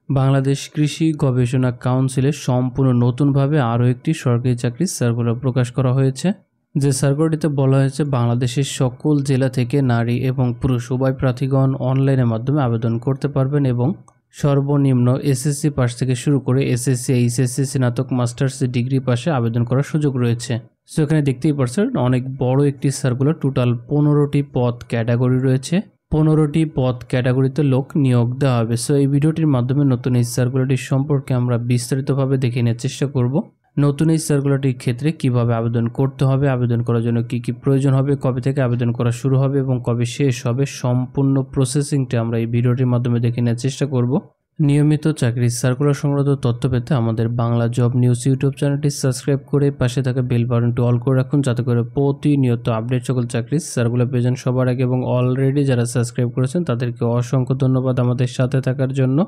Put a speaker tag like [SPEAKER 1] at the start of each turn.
[SPEAKER 1] বাংলাদেশ কৃষি গবেষণা কাউন্সিলে সম্পূর্ণ নতুনভাবে আরও একটি সরকারি চাকরির সার্কুলার প্রকাশ করা হয়েছে। যে সার্কুলারটিতে বলা হয়েছে বাংলাদেশের সকল জেলা থেকে নারী এবং পুরুষ উভয় প্রার্থীগণ অনলাইনের মাধ্যমে আবেদন করতে পারবেন এবং সর্বনিম্ন এসএসসি পাস থেকে শুরু করে এসএসসি, এইচএসসি, স্নাতক, মাস্টার্স ডিগ্রি পাশে আবেদন করার সুযোগ রয়েছে। সো এখানে দেখতেই পাচ্ছেন অনেক বড় একটি সার্কুলার, টোটাল 15টি পদ ক্যাটাগরি রয়েছে। 15টি পদ ক্যাটাগরিতে লোক নিয়োগ দেওয়া হবে। সো এই ভিডিওটির মাধ্যমে নতুন এই সার্কুলারটি সম্পর্কে আমরা বিস্তারিতভাবে দেখে নেওয়ার চেষ্টা করব। নতুন এই সার্কুলারটির ক্ষেত্রে কিভাবে আবেদন করতে হবে, আবেদন করার জন্য কি কি প্রয়োজন হবে, কবে থেকে আবেদন করা শুরু হবে এবং কবে শেষ হবে, সম্পূর্ণ প্রসেসিংটা আমরা এই ভিডিওটির মাধ্যমে দেখে নেওয়ার চেষ্টা করব। নিয়মিত চাকরির সার্কুলার সংক্রান্ত তথ্য পেতে আমাদের বাংলা জব নিউজ ইউটিউব চ্যানেলটি সাবস্ক্রাইব করে পাশে থাকা বেল বাটনটি অল করে রাখুন, যাতে করে প্রতিনিয়ত আপডেট সকল চাকরির সার্কুলার পেয়ে যান সবার আগে। এবং অলরেডি যারা সাবস্ক্রাইব করেছেন তাদেরকে অসংখ্য ধন্যবাদ আমাদের সাথে থাকার জন্য।